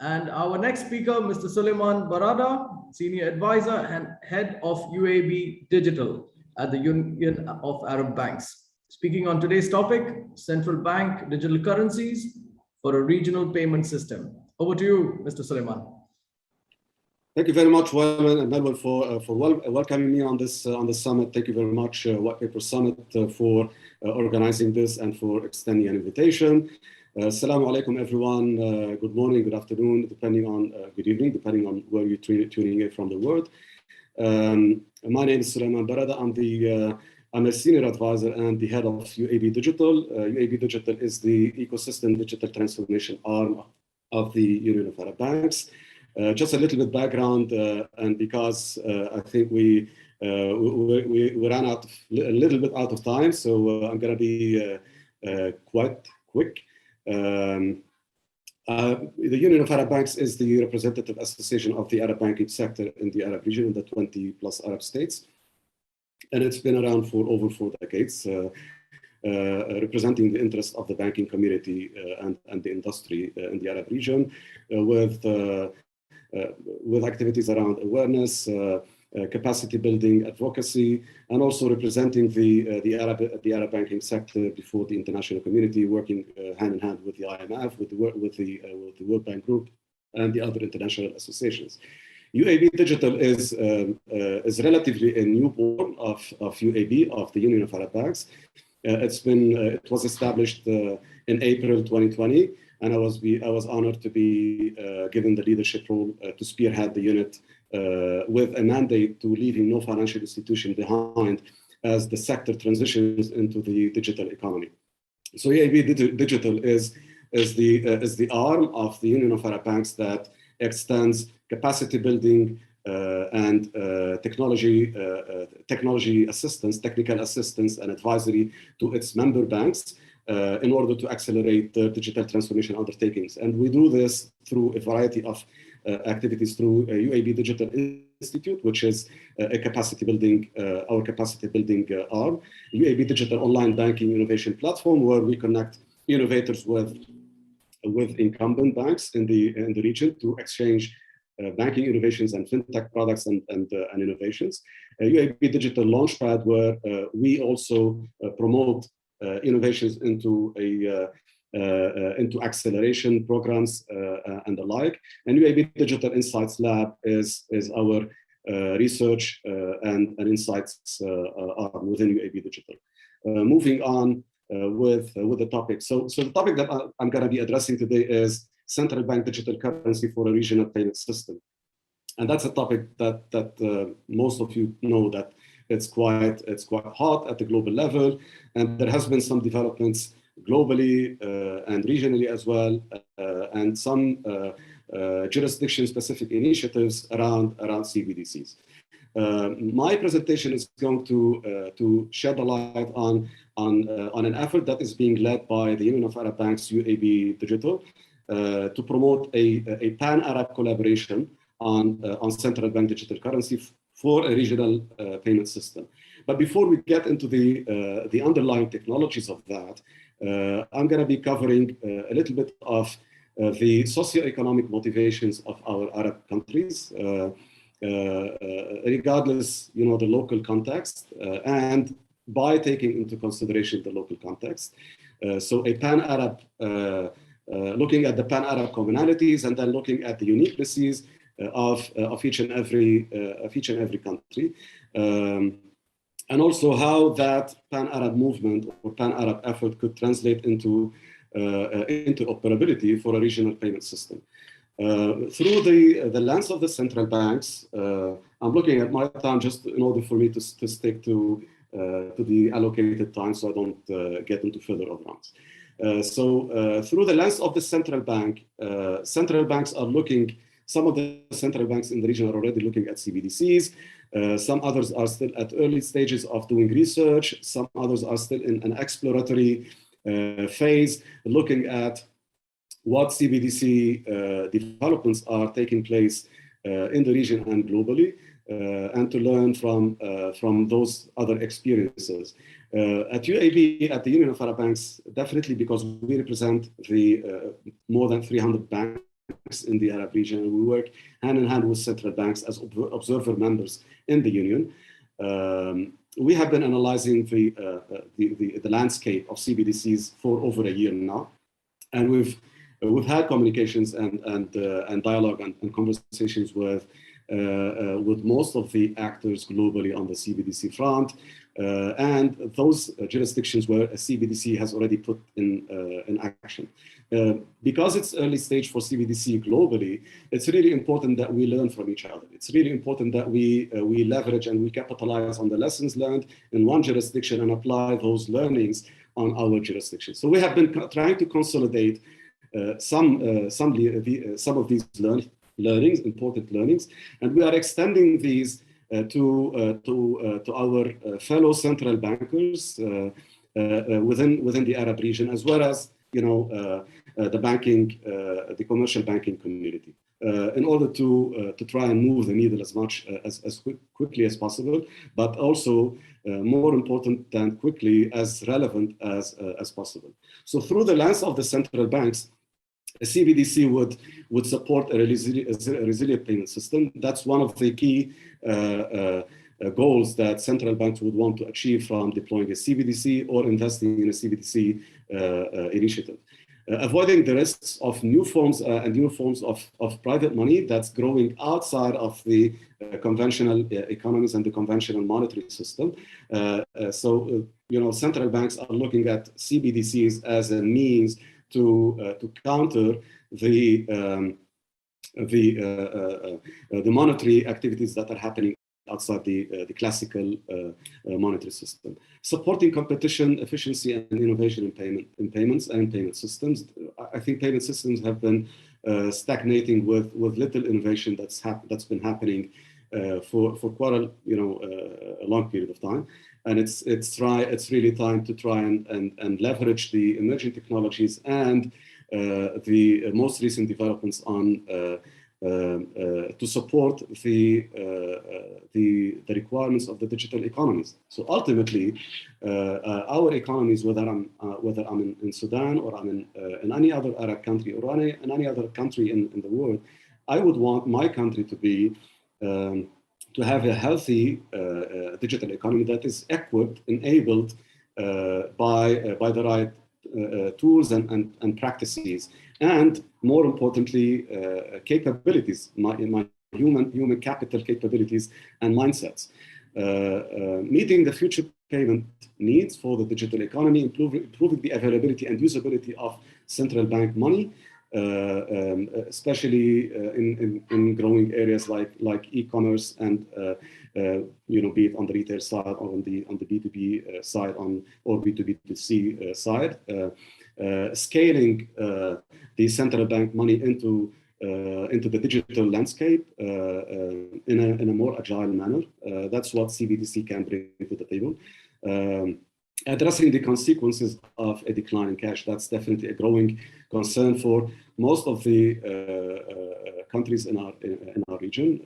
And our next speaker, Mr. Suleiman Barada, Senior Advisor and Head of UAB Digital at the Union of Arab Banks. Speaking on today's topic, Central Bank Digital Currencies for a Regional Payment System. Over to you, Mr. Suleiman. Thank you very much, Wayman and Melville, for welcoming me on this summit. Thank you very much, White Paper Summit, for organizing this and for extending an invitation. Assalamu alaikum, everyone. Good morning, good afternoon, good evening, depending on where you're tuning in from the world. My name is Suleiman Barada. I'm a senior advisor and the head of UAB Digital. UAB Digital is the ecosystem digital transformation arm of the Union of Arab Banks. Just a little bit background, and because I think we ran a little bit out of time, so I'm going to be quite quick. The Union of Arab Banks is the representative association of the Arab banking sector in the Arab region in the 20+ Arab states. And it's been around for over 4 decades, representing the interest of the banking community and the industry in the Arab region, with activities around awareness, capacity building, advocacy, and also representing the Arab banking sector before the international community, working hand in hand with the IMF, with the World Bank Group, and the other international associations. UAB Digital is relatively a newborn of UAB, of the Union of Arab Banks. It was established in April 2020, and I was honored to be given the leadership role to spearhead the unit with a mandate to leaving no financial institution behind as the sector transitions into the digital economy. So UAB Digital is the arm of the Union of Arab Banks that extends capacity building and technology assistance, technical assistance and advisory to its member banks in order to accelerate the digital transformation undertakings. And we do this through a variety of activities through UAB Digital Institute, which is a capacity building, our capacity building arm, UAB Digital Online Banking Innovation Platform, where we connect innovators with incumbent banks in the region to exchange banking innovations and fintech products and innovations. UAB Digital Launchpad, where we also promote innovations into acceleration programs and the like. And UAB Digital Insights Lab is our research and insights arm within UAB Digital. Moving on with the topic. So the topic that I'm going to be addressing today is Central Bank Digital Currency for a Regional Payment System. And that's a topic that most of you know that it's quite hot at the global level, and there has been some developments globally and regionally as well, and some jurisdiction-specific initiatives around CBDCs. My presentation is going to shed a light on an effort that is being led by the Union of Arab Banks, UAB Digital, to promote a pan-Arab collaboration on central bank digital currency for a regional payment system. But before we get into the underlying technologies of that, I'm going to be covering a little bit of the socioeconomic motivations of our Arab countries, regardless, the local context, and by taking into consideration the local context. So a pan-Arab, looking at the pan-Arab commonalities and then looking at the uniquenesses of each and every country, and also how that pan-Arab movement or pan-Arab effort could translate into operability for a regional payment system. Through the lens of the central banks, I'm looking at my time just in order for me to stick to the allocated time so I don't get into further overruns. So through the lens of the central bank, central banks are looking, some of the central banks in the region are already looking at CBDCs. Some others are still at early stages of doing research. Some others are still in an exploratory phase, looking at what CBDC developments are taking place in the region and globally, and to learn from those other experiences. At UAB, at the Union of Arab Banks, definitely because we represent the more than 300 banks in the Arab region, and we work hand in hand with central banks as observer members in the Union. We have been analyzing the landscape of CBDCs for over a year now, and we've had communications and dialogue and conversations with most of the actors globally on the CBDC front, and those jurisdictions where a CBDC has already put in action. Because it's early stage for CBDC globally, it's really important that we learn from each other. It's really important that we leverage and we capitalize on the lessons learned in one jurisdiction and apply those learnings on our jurisdiction. So we have been trying to consolidate some of these learnings, important learnings, and we are extending these to our fellow central bankers within the Arab region, as well as the commercial banking community, in order to try and move the needle as much as quickly as possible, but also more important than quickly, as relevant as possible. So through the lens of the central banks, a CBDC would support a resilient payment system. That's one of the key goals that central banks would want to achieve from deploying a CBDC or investing in a CBDC initiative. Avoiding the risks of new forms of private money that's growing outside of the conventional economies and the conventional monetary system. Central banks are looking at CBDCs as a means to counter the monetary activities that are happening outside the classical monetary system. Supporting competition, efficiency, and innovation in payments and payment systems. I think payment systems have been stagnating with little innovation that's been happening for quite a long period of time. And it's really time to try and leverage the emerging technologies and the most recent developments on to support the requirements of the digital economies. So ultimately, our economies, whether I'm in Sudan or I'm in any other Arab country or in any other country in the world, I would want my country to be to have a healthy digital economy that is equipped, enabled by the right tools and practices, and more importantly, capabilities, human capital capabilities and mindsets. Meeting the future payment needs for the digital economy, improving the availability and usability of central bank money, especially in growing areas like e-commerce and be it on the retail side or on the B2B side or B2B2C side, scaling the central bank money into the digital landscape in a more agile manner. That's what CBDC can bring to the table. Addressing the consequences of a decline in cash, that's definitely a growing concern for most of the countries in our region.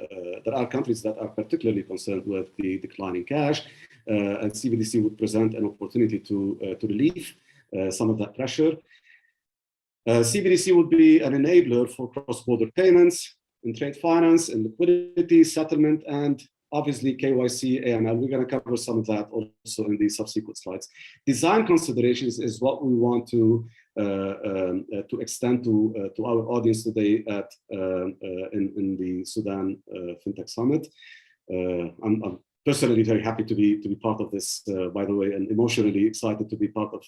There are countries that are particularly concerned with the decline in cash, and CBDC would present an opportunity to relieve some of that pressure. CBDC would be an enabler for cross-border payments in trade finance and liquidity, settlement, and obviously KYC, AML. We're going to cover some of that also in the subsequent slides. Design considerations is what we want to extend to our audience today in the Sudan Fintech Summit. I'm personally very happy to be part of this, by the way, and emotionally excited to be part of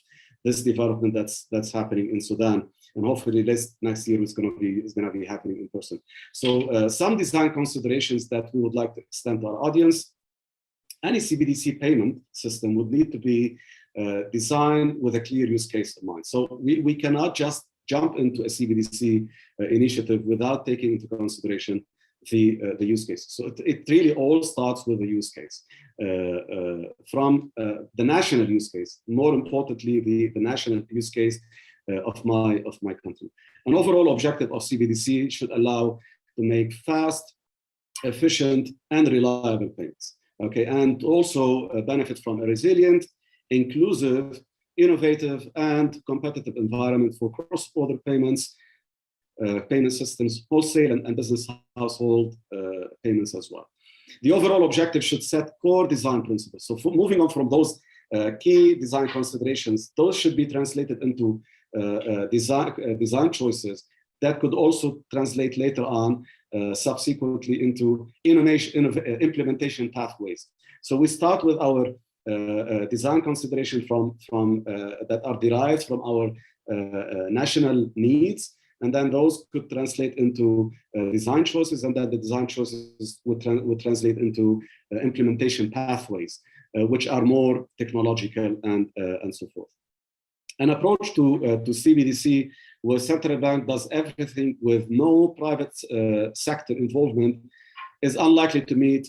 this development that's happening in Sudan, and hopefully next year is going to be happening in person. So some design considerations that we would like to extend to our audience. Any CBDC payment system would need to be designed with a clear use case in mind. So we cannot just jump into a CBDC initiative without taking into consideration the use case. So it really all starts with the use case, from the national use case, more importantly, the national use case of my country. An overall objective of CBDC should allow to make fast, efficient, and reliable payments. Okay, and also benefit from a resilient, inclusive, innovative, and competitive environment for cross-border payments, payment systems, wholesale and business household payments as well. The overall objective should set core design principles. So moving on from those key design considerations, those should be translated into design choices that could also translate later on subsequently into implementation pathways. So we start with our design consideration from that are derived from our national needs, and then those could translate into design choices, and then the design choices would translate into implementation pathways, which are more technological and so forth. An approach to CBDC where central bank does everything with no private sector involvement is unlikely to meet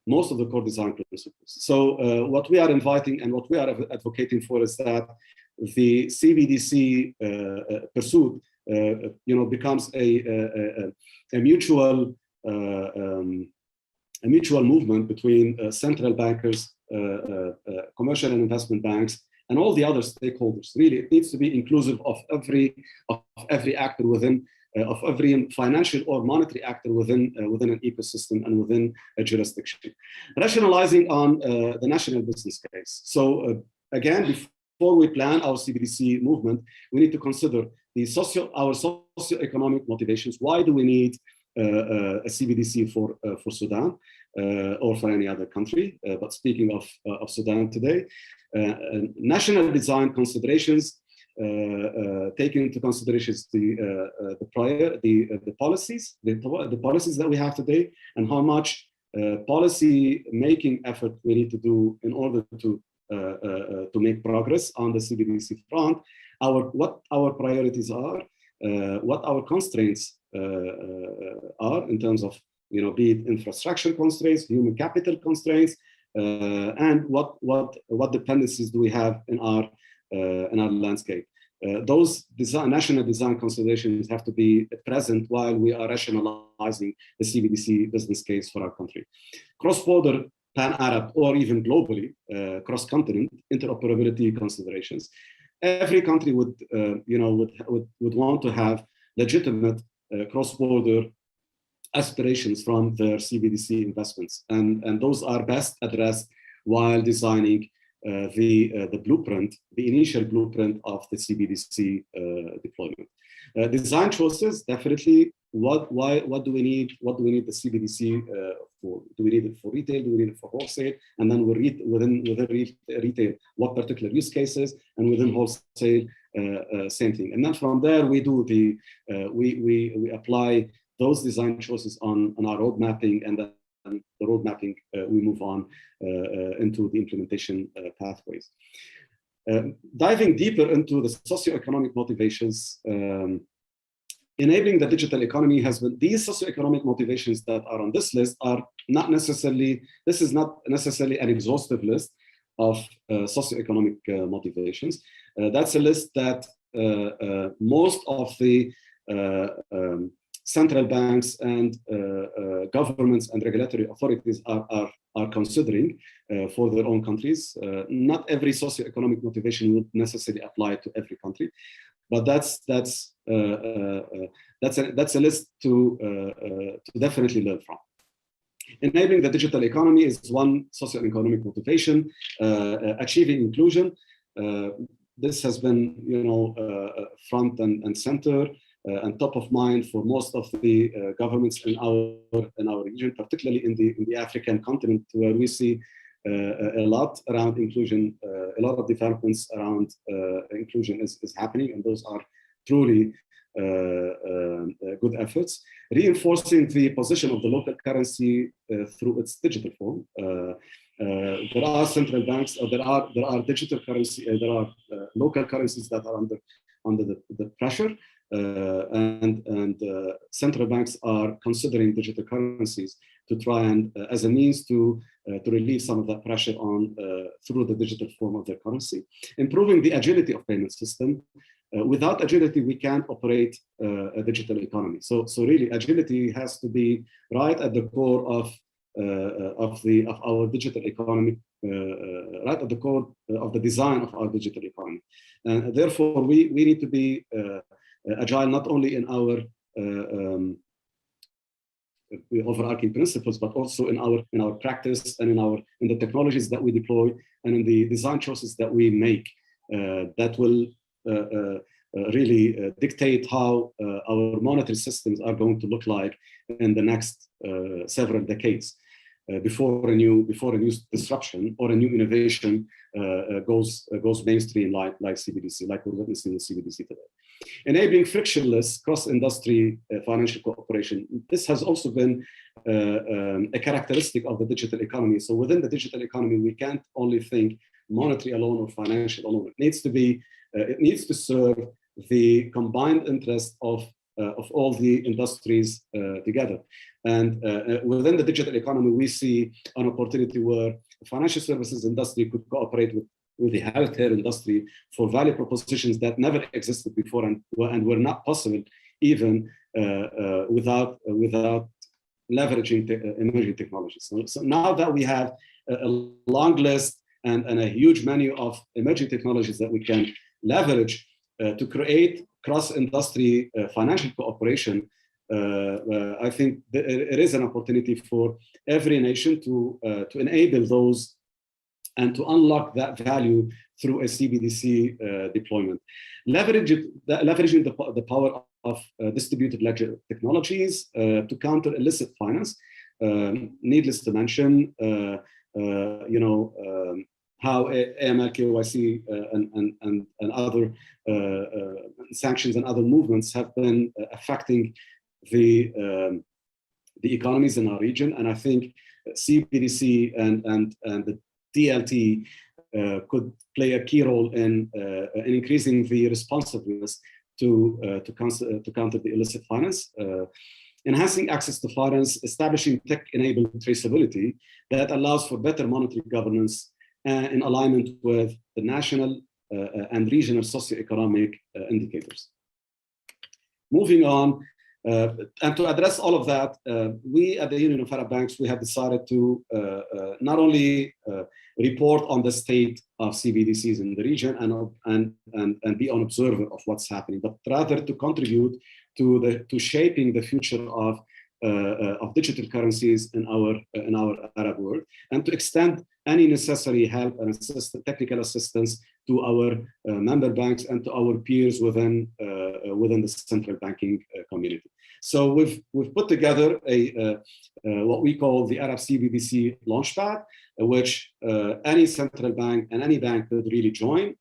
most of the core design principles. So what we are inviting and what we are advocating for is that the CBDC pursuit becomes a mutual movement between central bankers, commercial and investment banks, and all the other stakeholders. Really, it needs to be inclusive of every actor within, of every financial or monetary actor within an ecosystem and within a jurisdiction. Rationalizing on the national business case. So again, before we plan our CBDC movement, we need to consider our socioeconomic motivations. Why do we need a CBDC for Sudan or for any other country? But speaking of Sudan today, national design considerations, taking into consideration the policies that we have today, and how much policy making effort we need to do in order to make progress on the CBDC front, what our priorities are, what our constraints are in terms of, be it infrastructure constraints, human capital constraints, and what dependencies do we have in our landscape. Those national design considerations have to be present while we are rationalizing the CBDC business case for our country. Cross-border, pan-Arab, or even globally, cross-continent interoperability considerations. Every country would want to have legitimate cross-border aspirations from their CBDC investments, and those are best addressed while designing the blueprint, the initial blueprint of the CBDC deployment. Design choices, definitely. What do we need? What do we need the CBDC for? Do we need it for retail? Do we need it for wholesale? And then within retail, what particular use cases? And within wholesale, same thing. And then from there, we do we apply those design choices on our road mapping, and then the road mapping, we move on into the implementation pathways. Diving deeper into the socioeconomic motivations, enabling the digital economy has been, these socioeconomic motivations that are on this list are not necessarily, this is not necessarily an exhaustive list of socioeconomic motivations. That's a list that most of the central banks and governments and regulatory authorities are considering for their own countries. Not every socioeconomic motivation would necessarily apply to every country, but that's a list to definitely learn from. Enabling the digital economy is one socioeconomic motivation. Achieving inclusion, this has been front and center and top of mind for most of the governments in our region, particularly in the African continent, where we see a lot around inclusion. A lot of developments around inclusion is happening, and those are truly good efforts. Reinforcing the position of the local currency through its digital form. There are central banks, or there are digital currency, there are local currencies that are under the pressure, and central banks are considering digital currencies to try and as a means to relieve some of that pressure on through the digital form of their currency. Improving the agility of payment system. Without agility, we can't operate a digital economy. So really, agility has to be right at the core of our digital economy, right at the core of the design of our digital economy. And therefore, we need to be agile not only in our overarching principles, but also in our practice and in the technologies that we deploy and in the design choices that we make that will really dictate how our monetary systems are going to look like in the next several decades before a new disruption or a new innovation goes mainstream like CBDC, like we're witnessing with CBDC today. Enabling frictionless cross-industry financial cooperation. This has also been a characteristic of the digital economy. So within the digital economy, we can't only think monetary alone or financial alone. It needs to be, it needs to serve the combined interest of all the industries together. And within the digital economy, we see an opportunity where the financial services industry could cooperate with the healthcare industry for value propositions that never existed before and were not possible even without leveraging emerging technologies. So now that we have a long list and a huge menu of emerging technologies that we can leverage to create cross-industry financial cooperation, I think it is an opportunity for every nation to enable those and to unlock that value through a CBDC deployment. Leveraging the power of distributed ledger technologies to counter illicit finance. Needless to mention, how AML, KYC, and other sanctions and other movements have been affecting the economies in our region. And I think CBDC and the DLT could play a key role in increasing the responsiveness to counter the illicit finance, enhancing access to finance, establishing tech-enabled traceability that allows for better monetary governance in alignment with the national and regional socioeconomic indicators. Moving on, and to address all of that, we at the Union of Arab Banks, we have decided to not only report on the state of CBDCs in the region and be an observer of what's happening, but rather to contribute to shaping the future of digital currencies in our Arab world, and to extend any necessary help and technical assistance to our member banks and to our peers within the central banking community. So we've put together what we call the Arab CBDC Launchpad, which any central bank and any bank could really join,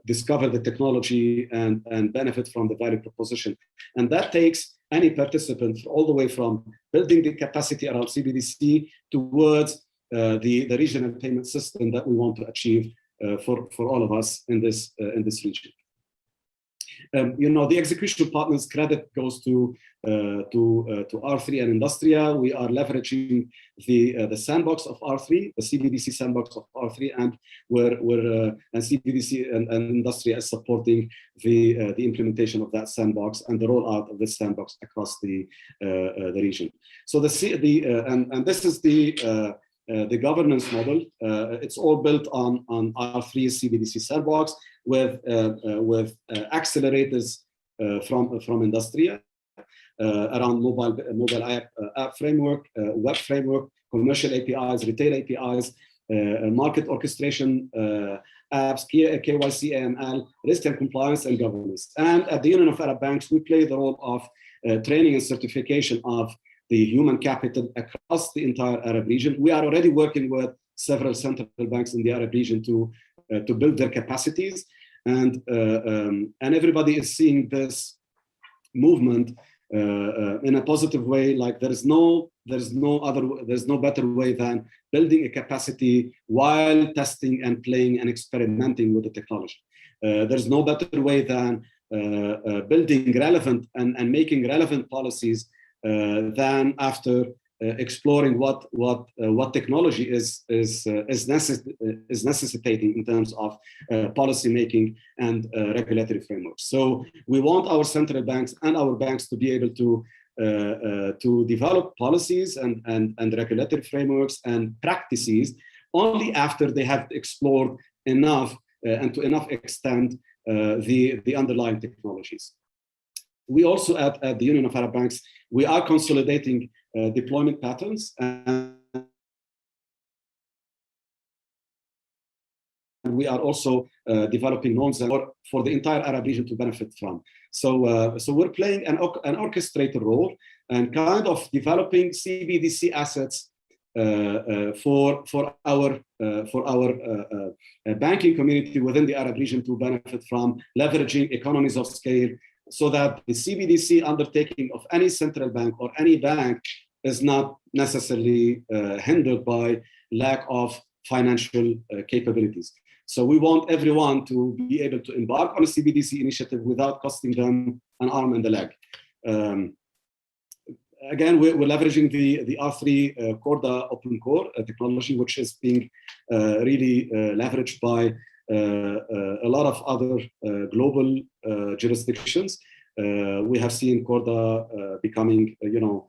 discover the technology and benefit from the value proposition. And that takes any participant all the way from building the capacity around CBDC towards the regional payment system that we want to achieve for all of us in this region. The execution partners credit goes to R3 and Industria. We are leveraging the sandbox of R3, the CBDC sandbox of R3, and and CBDC and Industria is supporting the implementation of that sandbox and the rollout of this sandbox across the region. So this is the governance model. It's all built on R3 CBDC sandbox with accelerators from Industria around mobile app framework, web framework, commercial APIs, retail APIs, market orchestration apps, KYC, AML, risk and compliance, and governance. And at the Union of Arab Banks, we play the role of training and certification of the human capital across the entire Arab region. We are already working with several central banks in the Arab region to build their capacities, and everybody is seeing this movement in a positive way. Like there's no better way than building a capacity while testing and playing and experimenting with the technology. There's no better way than building relevant and making relevant policies than after exploring what technology is necessitating in terms of policy making and regulatory frameworks. So we want our central banks and our banks to be able to develop policies and regulatory frameworks and practices only after they have explored enough and to enough extent the underlying technologies. We also at the Union of Arab Banks, we are consolidating deployment patterns, and we are also developing norms for the entire Arab region to benefit from. So we're playing an orchestrator role and kind of developing CBDC assets for our banking community within the Arab region to benefit from, leveraging economies of scale, so that the CBDC undertaking of any central bank or any bank is not necessarily hindered by lack of financial capabilities. So we want everyone to be able to embark on a CBDC initiative without costing them an arm and a leg. Again, we're leveraging the R3 Corda open core technology, which is being really leveraged by a lot of other global jurisdictions. We have seen Corda becoming, the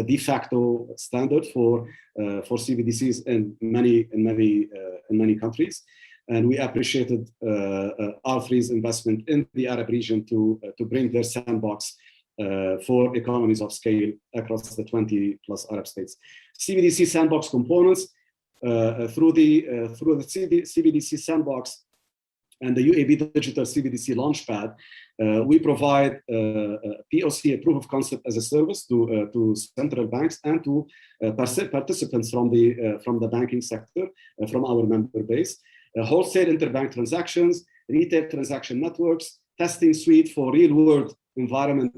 de facto standard for CBDCs in many countries. And we appreciated R3's investment in the Arab region to bring their sandbox for economies of scale across the 20 plus Arab states. CBDC sandbox components through the CBDC sandbox and the UAB Digital CBDC Launchpad, we provide POC, a proof of concept as a service, to central banks and to participants from the banking sector, from our member base. Wholesale interbank transactions, retail transaction networks, testing suite for real-world environment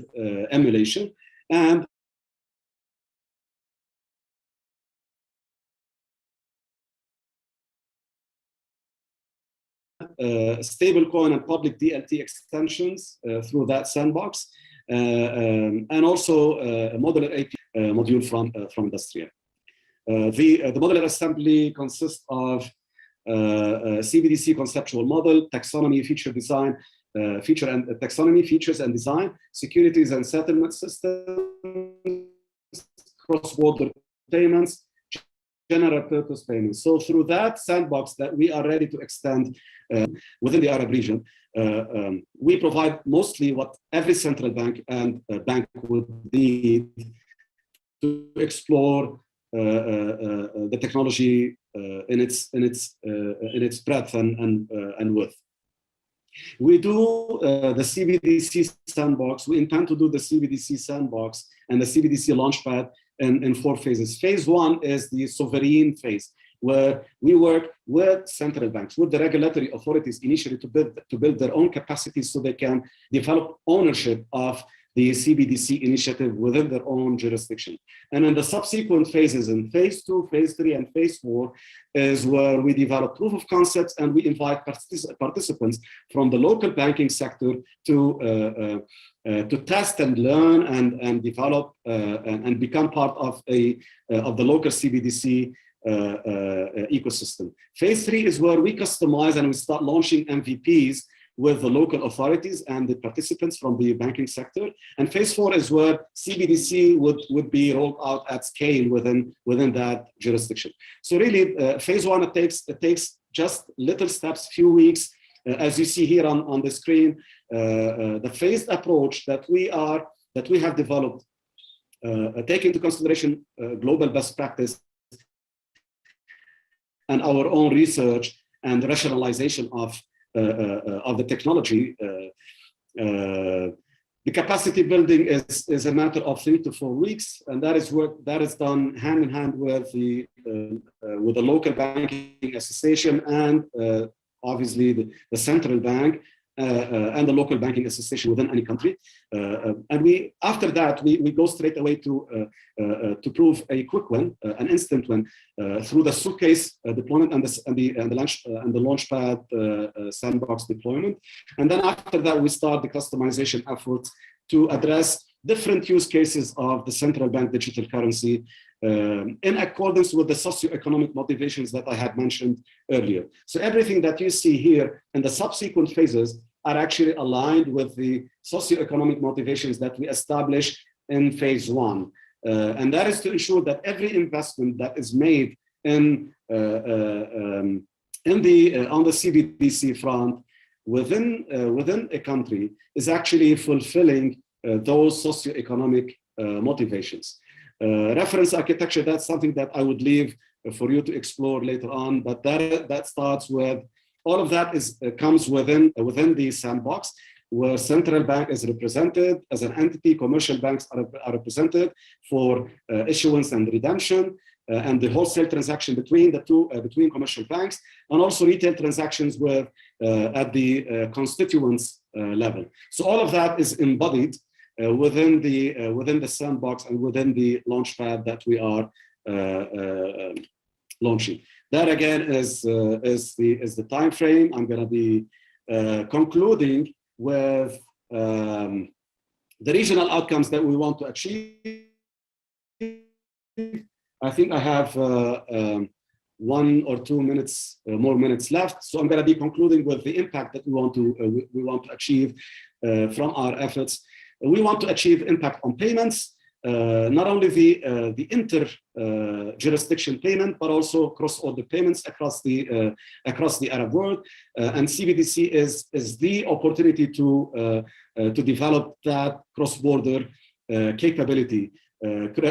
emulation, and stablecoin and public DLT extensions through that sandbox, and also a modular API module from Industria. The modular assembly consists of CBDC conceptual model, taxonomy, feature design, taxonomy, features and design, securities and settlement systems, cross-border payments, general purpose payments. So through that sandbox that we are ready to extend within the Arab region, we provide mostly what every central bank and bank would need to explore the technology in its breadth and width. We do the CBDC sandbox. We intend to do the CBDC sandbox and the CBDC launchpad in 4 phases. Phase 1 is the sovereign phase, where we work with central banks, with the regulatory authorities initially to build their own capacities so they can develop ownership of the CBDC initiative within their own jurisdiction. And in the subsequent phases, in phase 2, phase 3, and phase 4, is where we develop proof of concepts and we invite participants from the local banking sector to test and learn and develop and become part of the local CBDC ecosystem. Phase 3 is where we customize and we start launching MVPs with the local authorities and the participants from the banking sector. And phase 4 is where CBDC would be rolled out at scale within that jurisdiction. So really, phase 1, it takes just little steps, few weeks, as you see here on the screen. The phased approach that we have developed, taking into consideration global best practice and our own research and rationalization of the technology. The capacity building is a matter of 3 to 4 weeks, and that is work that is done hand in hand with the local banking association and obviously the central bank and the local banking association within any country. And after that we go straight away to prove a quick win, an instant win, through the suitcase deployment and the launchpad sandbox deployment. And then after that, we start the customization efforts to address different use cases of the central bank digital currency in accordance with the socioeconomic motivations that I had mentioned earlier. So everything that you see here in the subsequent phases are actually aligned with the socioeconomic motivations that we establish in phase 1. And that is to ensure that every investment that is made on the CBDC front within a country is actually fulfilling those socioeconomic motivations. Reference architecture, that's something that I would leave for you to explore later on, but that starts with, all of that comes within the sandbox, where central bank is represented as an entity, commercial banks are represented for issuance and redemption, and the wholesale transaction between the two, between commercial banks, and also retail transactions with at the constituents level. So all of that is embodied within the sandbox and within the launchpad that we are launching. That again is the time frame. I'm going to be concluding with the regional outcomes that we want to achieve. I think I have 1 or 2 minutes, more minutes left. So I'm going to be concluding with the impact that we want to achieve from our efforts. We want to achieve impact on payments, not only the inter-jurisdiction payment, but also cross-border payments across the Arab world. And CBDC is the opportunity to develop that cross-border capability,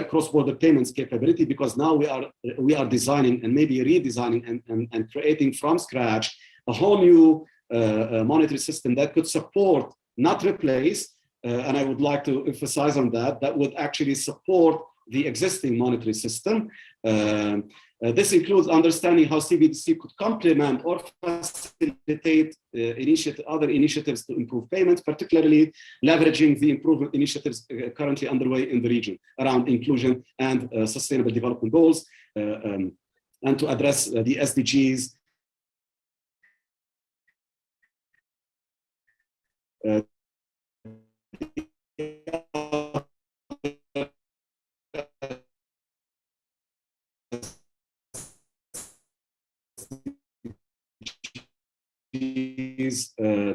cross-border payments capability, because now we are designing and maybe redesigning and creating from scratch a whole new monetary system that could support, not replace, and I would like to emphasize on that would actually support the existing monetary system. This includes understanding how CBDC could complement or facilitate other initiatives to improve payments, particularly leveraging the improvement initiatives currently underway in the region around inclusion and sustainable development goals, and to address the SDGs.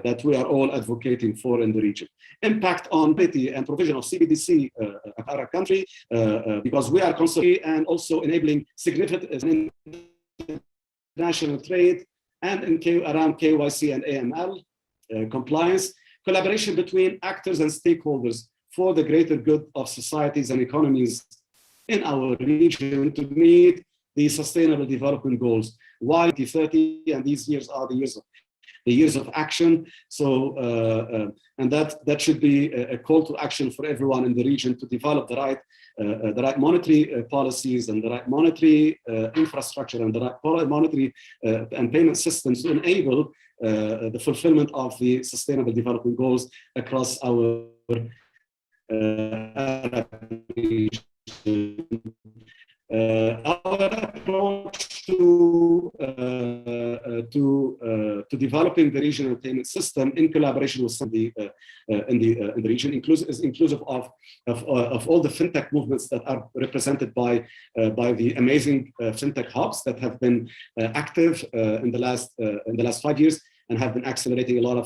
That we are all advocating for in the region. Impact on ability and provision of CBDC at our country, because we are constantly and also enabling significant international trade and around KYC and AML compliance, collaboration between actors and stakeholders for the greater good of societies and economies in our region to meet the sustainable development goals. Why 2030, and these years are the years of action. So, and that should be a call to action for everyone in the region to develop the right monetary policies and the right monetary infrastructure and the right monetary and payment systems to enable the fulfillment of the sustainable development goals across our Arab region. Our approach to developing the regional payment system in collaboration with somebody in the region is inclusive of all the fintech movements that are represented by the amazing fintech hubs that have been active in the last 5 years and have been accelerating a lot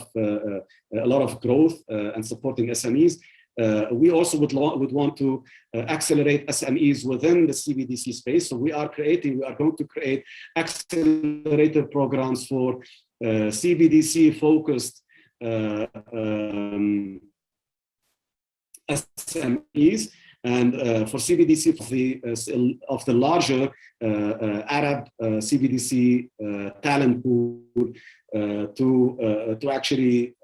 of growth and supporting SMEs. We also would want to accelerate SMEs within the CBDC space. So we are going to create accelerator programs for CBDC focused SMEs, and for CBDC of the larger Arab CBDC talent pool to actually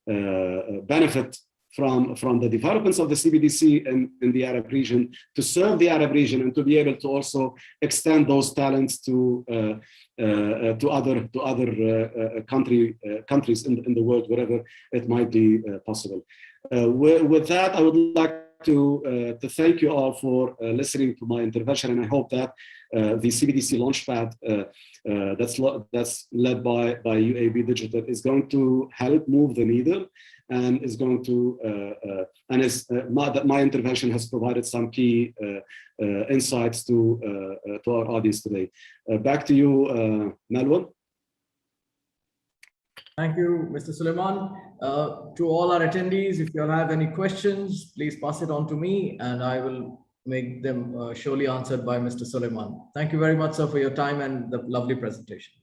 benefit from the developments of the CBDC in the Arab region, to serve the Arab region, and to be able to also extend those talents to other countries in the world, wherever it might be possible. With that, I would like to thank you all for listening to my intervention, and I hope that the CBDC Launchpad that's led by UAB Digital is going to help move the needle, and is going to my intervention has provided some key insights to our audience today. Back to you, Melvin. Thank you, Mr. Suleiman. To all our attendees, if you all have any questions, please pass it on to me, and I will make them surely answered by Mr. Suleiman. Thank you very much, sir, for your time and the lovely presentation.